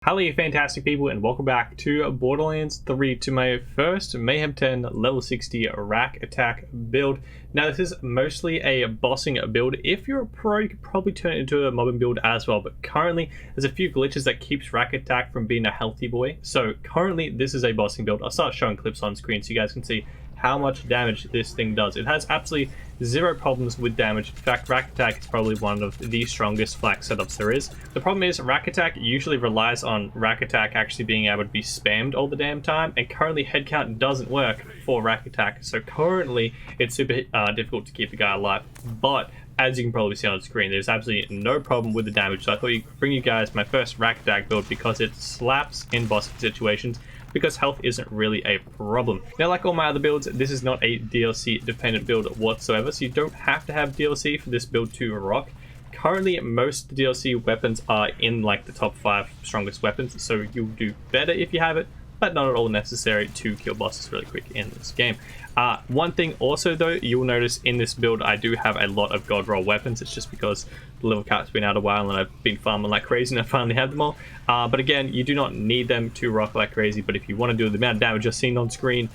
Hello you fantastic people and welcome back to Borderlands 3 to my first Mayhem 10 level 60 Rakk Attack build. Now this is mostly a bossing build. If you're a pro you could probably turn it into a mobbing build as well, but currently there's a few glitches that keeps Rakk Attack from being a healthy boy. So currently this is a bossing build. I'll start showing clips on screen so you guys can see how much damage this thing does. It has absolutely zero problems with damage. In fact, Rakk Attack is probably one of the strongest flak setups there is. The problem is Rakk Attack usually relies on Rakk Attack actually being able to be spammed all the damn time, and currently headcount doesn't work for Rakk Attack, so currently it's super difficult to keep the guy alive. But as you can probably see on the screen, there's absolutely no problem with the damage, so I thought I'd bring you guys my first Rakk Attack build because it slaps in bossing situations, because health isn't really a problem. Now, like all my other builds, this is not a DLC dependent build whatsoever, so you don't have to have DLC for this build to rock. Currently, most of the DLC weapons are in like the top 5 strongest weapons, so you'll do better if you have it, but not at all necessary to kill bosses really quick in this game. One thing also though, you'll notice in this build I do have a lot of god roll weapons. It's just because the level cap's been out a while and I've been farming like crazy and I finally have them all. But again, you do not need them to rock like crazy, but if you want to do the amount of damage you're seeing on screen,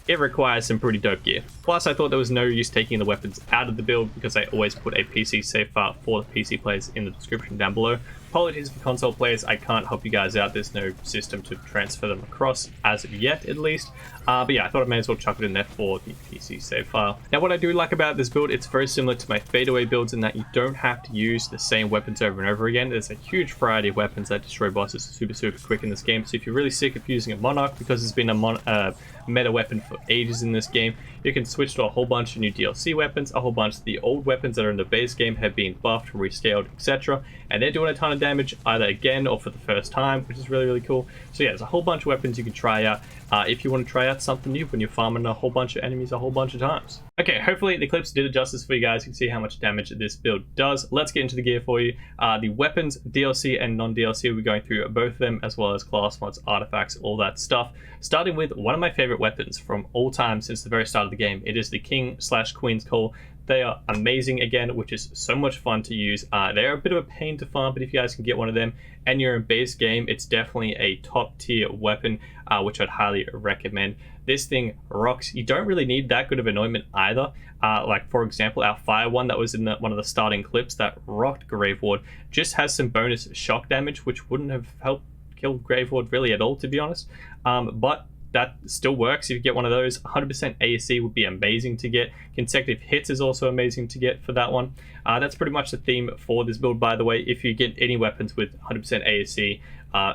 it requires some pretty dope gear. Plus, I thought there was no use taking the weapons out of the build because I always put a PC save file for the PC players in the description down below. Apologies for console players, I can't help you guys out. There's no system to transfer them across as of yet, at least. But yeah, I thought I may as well chuck it in there for the PC save file. Now, what I do like about this build, it's very similar to my fadeaway builds in that you don't have to use the same weapons over and over again. There's a huge variety of weapons that destroy bosses super quick in this game. So if you're really sick of using a Monarch because it's been a meta weapon for ages in this game, you can switch to a whole bunch of new DLC weapons. A whole bunch of the old weapons that are in the base game have been buffed, rescaled, etc. And they're doing a ton of damage either again or for the first time, which is really cool. So yeah, there's a whole bunch of weapons you can try out if you want to try out something new when you're farming a whole bunch of enemies a whole bunch of times. Okay, hopefully the clips did justice for you guys. You can see how much damage this build does. Let's get into the gear for you. The weapons, DLC and non-DLC, we're going through both of them, as well as class mods, artifacts, all that stuff. Starting with one of my favorite weapons from all time since the very start of the game. It is the King/Queen's Call. They are amazing again, which is so much fun to use. They're a bit of a pain to farm, but if you guys can get one of them and you're in base game, it's definitely a top tier weapon, which I'd highly recommend. This thing rocks. You don't really need that good of anointment either. Like for example, our fire one that was in one of the starting clips that rocked Grave Ward just has some bonus shock damage, which wouldn't have helped kill Grave Ward really at all, to be honest. But that still works if you get one of those. 100% ASC would be amazing to get. Consecutive hits is also amazing to get for that one. That's pretty much the theme for this build, by the way. If you get any weapons with 100% ASC,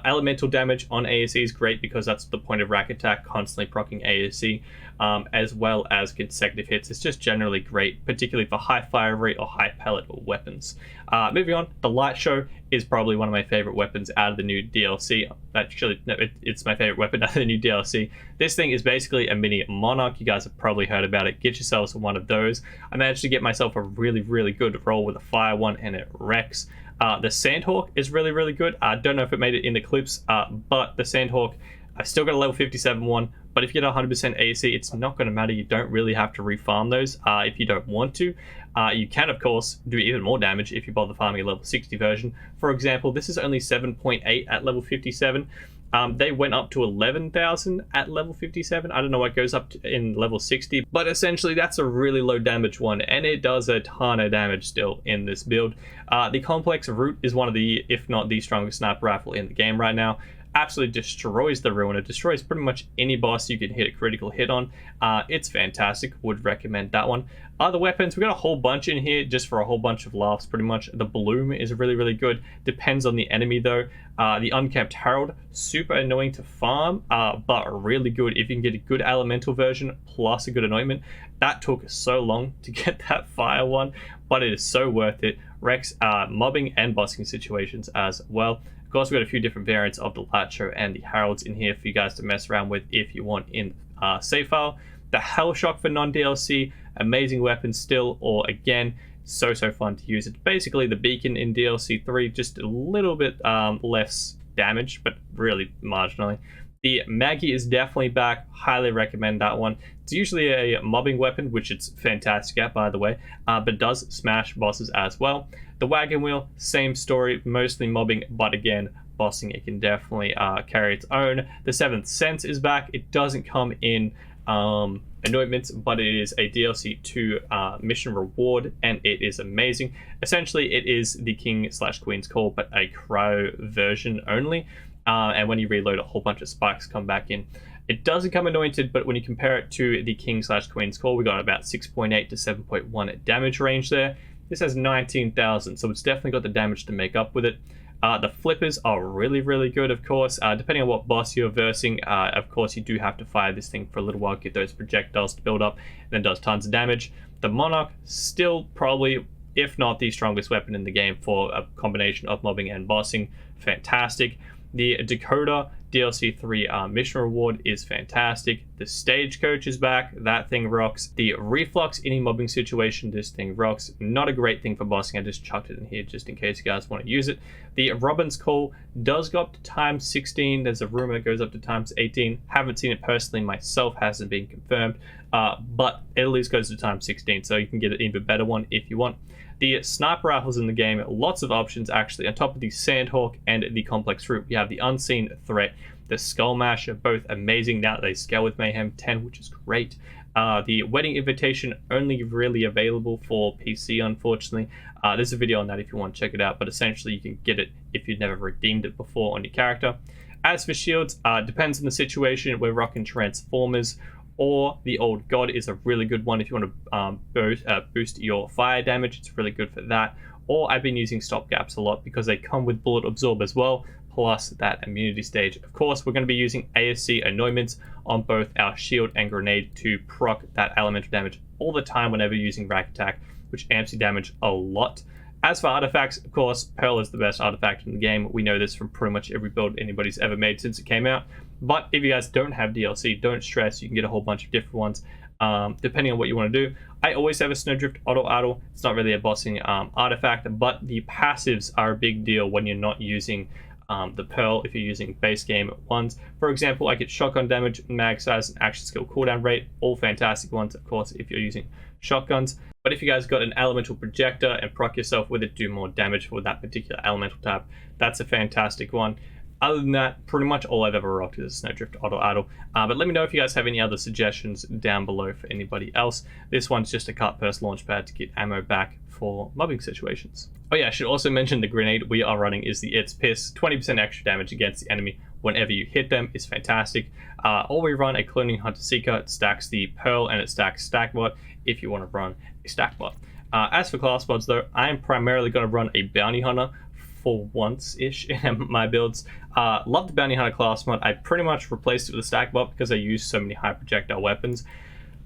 elemental damage on ASC is great because that's the point of Rakk Attack, constantly proccing ASC, as well as consecutive hits. It's just generally great, particularly for high fire rate or high pellet weapons. Moving on, the Light Show is probably one of my favorite weapons out of the new DLC. Actually, no, it's my favorite weapon out of the new DLC. This thing is basically a mini Monarch. You guys have probably heard about it. Get yourselves one of those. I managed to get myself a really good roll with a fire one, and it wrecks. The Sandhawk is really good. I don't know if it made it in the clips, but the Sandhawk, I've still got a level 57 one, but if you get 100% ASC, it's not going to matter. You don't really have to refarm those if you don't want to. You can, of course, do even more damage if you bother farming a level 60 version. For example, this is only 7.8 at level 57. They went up to 11,000 at level 57. I don't know what goes up to in level 60, but essentially that's a really low damage one, and it does a ton of damage still in this build. The Complex Root is one of the, if not the strongest sniper rifle in the game right now. Absolutely destroys the Ruin. It destroys pretty much any boss you can hit a critical hit on. It's fantastic. Would recommend that one. Other weapons, we got a whole bunch in here just for a whole bunch of laughs, pretty much. The Bloom is really good. Depends on the enemy though. The Uncapped Herald, super annoying to farm, but really good if you can get a good elemental version plus a good anointment. That took so long to get that fire one, but it is so worth it. Wrecks mobbing and bossing situations as well. Of course, we've got a few different variants of the Lacho and the Heralds in here for you guys to mess around with if you want in save file. The Hell Shock for non-DLC, amazing weapon still, or again, so fun to use. It's basically the Beacon in DLC 3, just a little bit less damage, but really marginally. The Maggie is definitely back. Highly recommend that one. It's usually a mobbing weapon, which it's fantastic at, by the way, but does smash bosses as well. The Wagon Wheel, same story, mostly mobbing, but again, bossing, it can definitely carry its own. The Seventh Sense is back. It doesn't come in anointments, but it is a DLC to mission reward, and it is amazing. Essentially, it is the King/Queen's Call, but a cryo version only. And when you reload, a whole bunch of spikes come back in. It doesn't come anointed, but when you compare it to the King/Queen's Call, we got about 6.8 to 7.1 damage range there. This has 19,000, so it's definitely got the damage to make up with it. The flippers are really, really good, of course. Depending on what boss you're versing, of course, you do have to fire this thing for a little while, get those projectiles to build up, and then does tons of damage. The Monarch, still probably, if not the strongest weapon in the game for a combination of mobbing and bossing. Fantastic. The Dakota DLC 3 mission reward is fantastic. The Stagecoach is back. That thing rocks. The Reflux, any mobbing situation, this thing rocks. Not a great thing for bossing. I just chucked it in here just in case you guys want to use it. The Robin's Call does go up to times 16. There's a rumor it goes up to times 18. Haven't seen it personally myself. Hasn't been confirmed. But it at least goes to times 16. So you can get an even better one if you want. The sniper rifles in the game, lots of options actually. On top of the Sandhawk and the Complex Root, you have the Unseen Threat, the Skull Mash, both amazing now that they scale with Mayhem 10, which is great. The Wedding Invitation, only really available for PC, unfortunately. There's a video on that if you want to check it out, but essentially you can get it if you've never redeemed it before on your character. As for shields, depends on the situation. We're rocking Transformers, or the Old God is a really good one if you want to boost your fire damage. It's really good for that. Or I've been using stopgaps a lot because they come with bullet absorb as well, plus that immunity stage. Of course, we're going to be using ASC anointments on both our shield and grenade to proc that elemental damage all the time whenever using Rakk Attack, which amps your damage a lot. As for artifacts, of course, Pearl is the best artifact in the game. We know this from pretty much every build anybody's ever made since it came out. But if you guys don't have DLC, don't stress. You can get a whole bunch of different ones, depending on what you want to do. I always have a Snowdrift Auto Idle. It's not really a bossing artifact, but the passives are a big deal when you're not using the Pearl, if you're using base game ones. For example, I get shotgun damage, mag size, and action skill cooldown rate. All fantastic ones, of course, if you're using shotguns. But if you guys got an elemental projector and proc yourself with it, do more damage for that particular elemental type, that's a fantastic one. Other than that, pretty much all I've ever rocked is a Snowdrift Auto Idle. But let me know if you guys have any other suggestions down below for anybody else. This one's just a cut burst launchpad to get ammo back for mobbing situations. Oh yeah, I should also mention the grenade we are running is the It's Piss. 20% extra damage against the enemy whenever you hit them is fantastic. Or we run a Cloning Hunter Seeker. It stacks the Pearl and it stacks Stackbot if you want to run a Stackbot. As for class mods though, I am primarily going to run a Bounty Hunter for once-ish in my builds. Love the Bounty Hunter class mod. I pretty much replaced it with a Stackbot because I use so many high projectile weapons.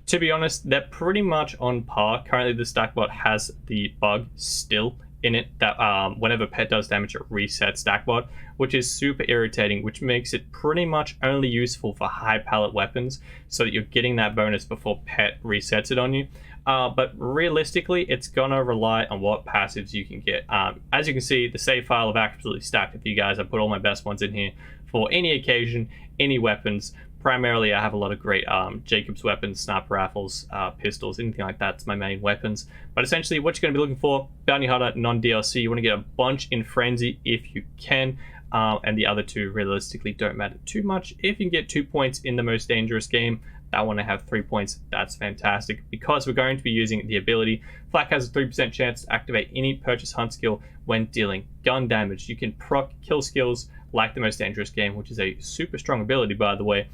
To be honest, they're pretty much on par. Currently the Stackbot has the bug still in it that whenever pet does damage it resets Stackbot, which is super irritating, which makes it pretty much only useful for high pallet weapons so that you're getting that bonus before pet resets it on you. But realistically, it's gonna rely on what passives you can get. As you can see, the save file I've absolutely stacked with you guys. I put all my best ones in here for any occasion, any weapons. Primarily, I have a lot of great Jacob's weapons, sniper rifles, pistols, anything like that's my main weapons. But essentially, what you're going to be looking for, Bounty Hunter, non-DLC, you want to get a bunch in Frenzy if you can. And the other two realistically don't matter too much. If you can get 2 points in the most dangerous game, that one I have 3 points, that's fantastic. Because we're going to be using the ability, Flak has a 3% chance to activate any purchase hunt skill when dealing gun damage. You can proc kill skills like the most dangerous game, which is a super strong ability, by the way.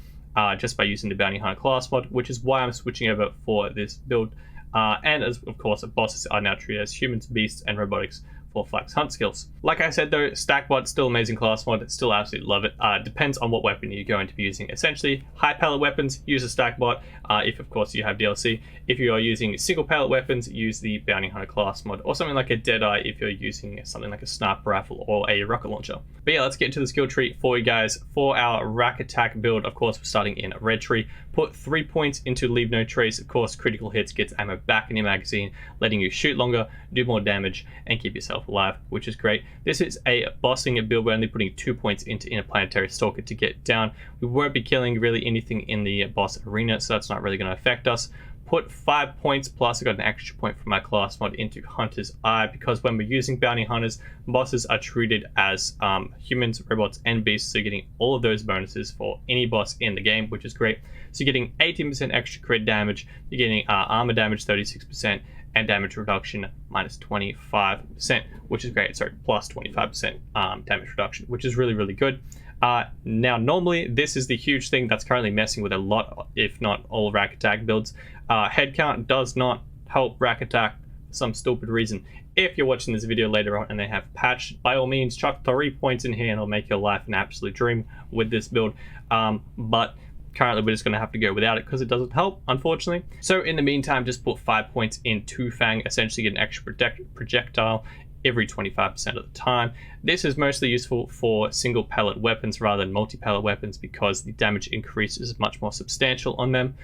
Just by using the Bounty Hunter class mod, which is why I'm switching over for this build. And as of course, bosses are now treated as humans, beasts, and robotics for Flak's hunt skills. Like I said though, Stackbot still amazing class mod, still absolutely love it. Depends on what weapon you're going to be using. Essentially, high pallet weapons, use a Stackbot, if of course you have DLC. If you are using single pallet weapons, use the Bounty Hunter class mod, or something like a Deadeye if you're using something like a sniper rifle or a rocket launcher. But yeah, let's get into the skill tree for you guys. For our Rakk Attack build, of course, we're starting in red tree. Put 3 points into Leave No Trace. Of course, critical hits gets ammo back in your magazine, letting you shoot longer, do more damage, and keep yourself alive, which is great. This is a bossing build. We're only putting 2 points into Interplanetary Stalker to get down. We won't be killing really anything in the boss arena, so that's not really going to affect us. put 5 points plus I got an extra point from my class mod into Hunter's Eye, because when we're using bounty hunters, bosses are treated as humans, robots, and beasts, so you're getting all of those bonuses for any boss in the game, which is great. So you're getting 18% extra crit damage, you're getting armor damage 36%, and damage reduction minus 25%, which is great. Sorry, plus 25% damage reduction, which is really, really good. Now, normally, this is the huge thing that's currently messing with a lot, if not all, Rakk Attack builds. Head count does not help Rakk Attack for some stupid reason. If you're watching this video later on and they have patched, by all means, chuck 3 points in here and it'll make your life an absolute dream with this build. But currently, we're just going to have to go without it because it doesn't help, unfortunately. So in the meantime, just put 5 points in Two Fang, essentially get an extra projectile every 25% of the time. This is mostly useful for single pellet weapons rather than multi-pellet weapons because the damage increase is much more substantial on them.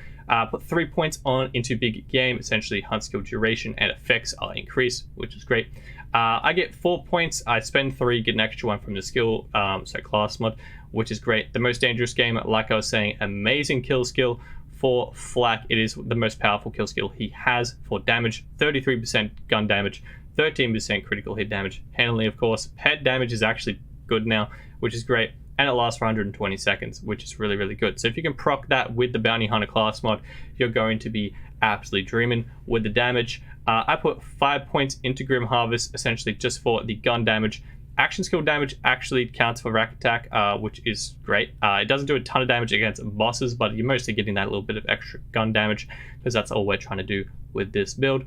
Put 3 points on into Big Game, essentially hunt skill duration and effects are increased, which is great. I get 4 points, I spend 3, get an extra 1 from the skill, so class mod, which is great. The most dangerous game, like I was saying, amazing kill skill for Flak. It is the most powerful kill skill he has for damage, 33% gun damage, 13% critical hit damage. Handling, of course, pet damage is actually good now, which is great. And it lasts for 120 seconds, which is really, really good. So if you can proc that with the Bounty Hunter class mod, you're going to be absolutely dreaming with the damage. I put 5 points into Grim Harvest, essentially just for the gun damage. Action skill damage actually counts for Rakk Attack, which is great. It doesn't do a ton of damage against bosses, but you're mostly getting that little bit of extra gun damage because that's all we're trying to do with this build.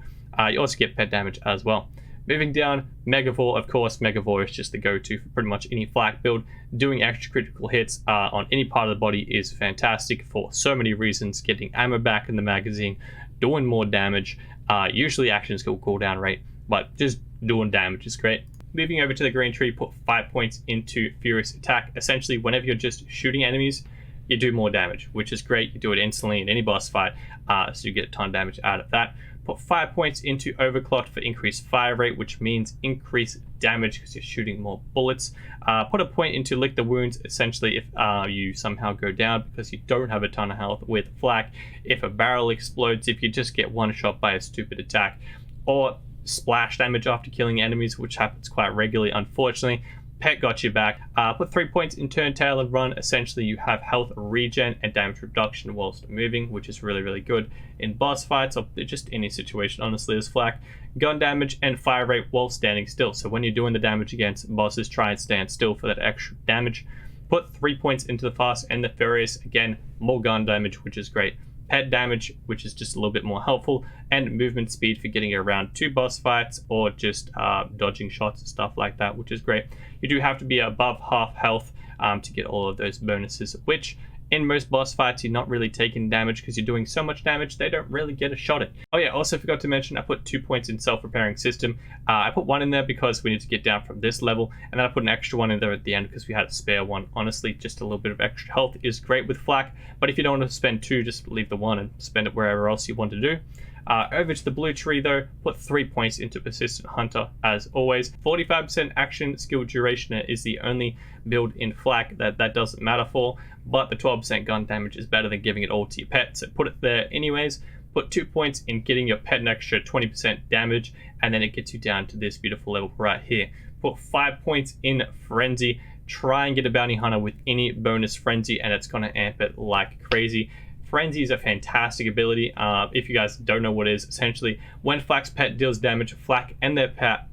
You also get pet damage as well. Moving down, Megavore. Of course, Megavore is just the go-to for pretty much any Flak build. Doing extra critical hits on any part of the body is fantastic for so many reasons. Getting ammo back in the magazine, doing more damage, usually action skill cooldown rate, but just doing damage is great. Moving over to the green tree, put 5 points into Furious Attack. Essentially, whenever you're just shooting enemies, you do more damage, which is great. You do it instantly in any boss fight, so you get a ton of damage out of that. Put 5 points into Overclock for increased fire rate, which means increased damage because you're shooting more bullets. Put a point into Lick the Wounds, essentially if you somehow go down because you don't have a ton of health with Flak, if a barrel explodes, if you just get one shot by a stupid attack, or splash damage after killing enemies, which happens quite regularly, unfortunately. Pet got you back. Put 3 points in Turn Tail and Run. Essentially, you have health regen and damage reduction whilst moving, which is really, really good in boss fights or just any situation, honestly, as Flak. Gun damage and fire rate while standing still. So when you're doing the damage against bosses, try and stand still for that extra damage. Put 3 points into the Fast and the Furious. Again, more gun damage, which is great. Pet damage, which is just a little bit more helpful, and movement speed for getting around 2 boss fights or just dodging shots and stuff like that, which is great. You do have to be above half health to get all of those bonuses, which in most boss fights you're not really taking damage because you're doing so much damage they don't really get a shot at. Oh yeah, also forgot to mention I put 2 points in self-repairing system. I put 1 in there because we need to get down from this level, and then I put an extra 1 in there at the end because we had a spare 1. Honestly, just a little bit of extra health is great with Flak, but if you don't want to spend 2, just leave the 1 and spend it wherever else you want to do. Over to the blue tree though, put 3 points into Persistent Hunter as always. 45% action skill duration is the only build in Flak that doesn't matter for, but the 12% gun damage is better than giving it all to your pet, so put it there anyways. Put 2 points in getting your pet an extra 20% damage, and then it gets you down to this beautiful level right here. Put 5 points in Frenzy. Try and get a bounty hunter with any bonus Frenzy, and it's going to amp it like crazy. Frenzy is a fantastic ability. If you guys don't know what it is, essentially when Flak's pet deals damage, Flak and their pet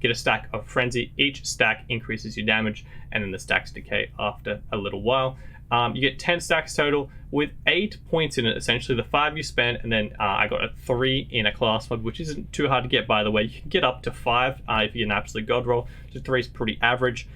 get a stack of Frenzy. Each stack increases your damage, and then the stacks decay after a little while. You get 10 stacks total with 8 points in it, essentially the 5 you spend, and then I got a 3 in a class mod, which isn't too hard to get, by the way. You can get up to 5 if you're an absolute god roll, so 3 is pretty average.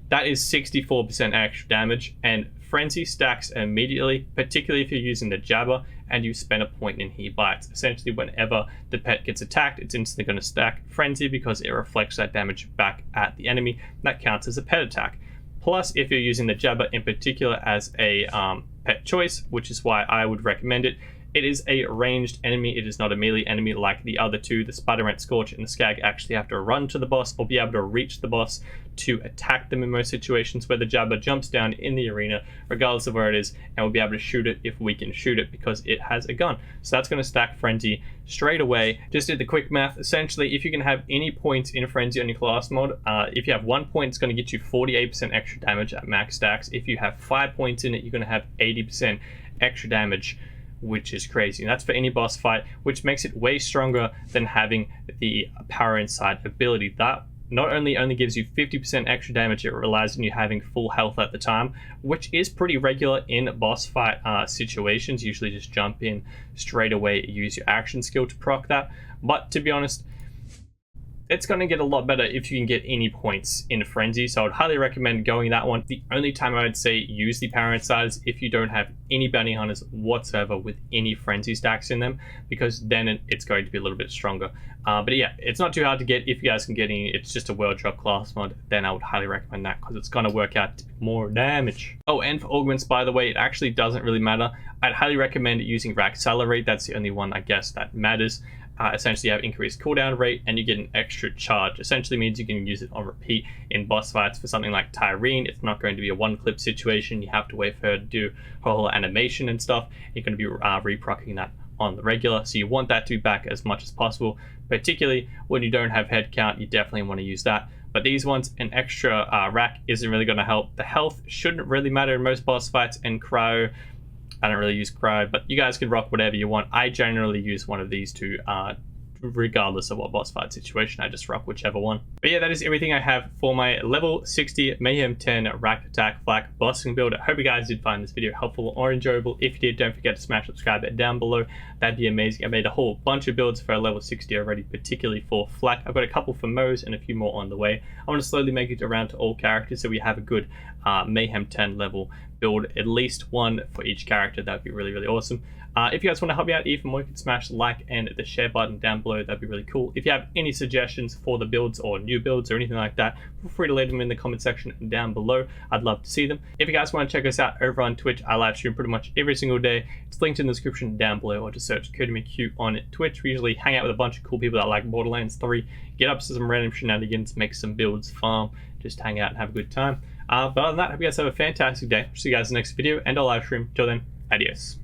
That is 64% extra damage, and Frenzy stacks immediately, particularly if you're using the Jabber and you spend a point in He Bites. Essentially, whenever the pet gets attacked, it's instantly going to stack Frenzy because it reflects that damage back at the enemy. That counts as a pet attack. Plus, if you're using the Jabber in particular as a pet choice, which is why I would recommend it, it is a ranged enemy. It is not a melee enemy like the other two. The Spider-Man, Scorch, and the Skag actually have to run to the boss or be able to reach the boss to attack them in most situations, where the Jabber jumps down in the arena regardless of where it is, and we'll be able to shoot it if we can shoot it because it has a gun. So that's going to stack Frenzy straight away. Just did the quick math. Essentially, if you can have any points in Frenzy on your class mod, if you have 1 point, it's going to get you 48% extra damage at max stacks. If you have 5 points in it, you're going to have 80% extra damage, which is crazy. And that's for any boss fight, which makes it way stronger than having the Power Inside ability. That not only gives you 50% extra damage, it relies on you having full health at the time, which is pretty regular in boss fight situations. Usually just jump in straight away, use your action skill to proc that. But to be honest, it's going to get a lot better if you can get any points in Frenzy, so I would highly recommend going that one. The only time I would say use the Power Inside is if you don't have any bounty hunters whatsoever with any Frenzy stacks in them, because then it's going to be a little bit stronger. But yeah, it's not too hard to get if you guys can get any. It's just a world drop class mod, then I would highly recommend that because it's going to work out to be more damage. Oh, and for augments, by the way, it actually doesn't really matter. I'd highly recommend using Rakk Accelerate. That's the only one, I guess, that matters. Essentially, you have increased cooldown rate and you get an extra charge. Essentially means you can use it on repeat in boss fights. For something like Tyrene, it's not going to be a one-clip situation. You have to wait for her to do her whole animation and stuff. You're going to be reprocking that on the regular, so you want that to be back as much as possible. Particularly when you don't have head count, you definitely want to use that. But these ones, an extra rack isn't really going to help. The health shouldn't really matter in most boss fights, and cryo, I don't really use cryo, but you guys can rock whatever you want. I generally use one of these two, regardless of what boss fight situation. I just rock whichever one. But yeah, that is everything I have for my level 60 Mayhem 10 Rakk Attack FL4K bossing build. I hope you guys did find this video helpful or enjoyable. If you did, don't forget to smash subscribe button down below. That'd be amazing. I made a whole bunch of builds for level 60 already, particularly for FL4K. I've got a couple for Mo's and a few more on the way. I want to slowly make it around to all characters so we have a good Mayhem 10 level build, at least one for each character. That would be really, really awesome. If you guys want to help me out even more, you can smash the like and the share button down below. That'd be really cool. If you have any suggestions for the builds or new builds or anything like that, feel free to leave them in the comment section down below. I'd love to see them. If you guys want to check us out over on Twitch, I live stream pretty much every single day. It's linked in the description down below, or just search CodyMQ on Twitch. We usually hang out with a bunch of cool people that like Borderlands 3, get up to some random shenanigans, make some builds, farm, just hang out and have a good time. But other than that, I hope you guys have a fantastic day. See you guys in the next video, and I'll live stream. Till then, adios.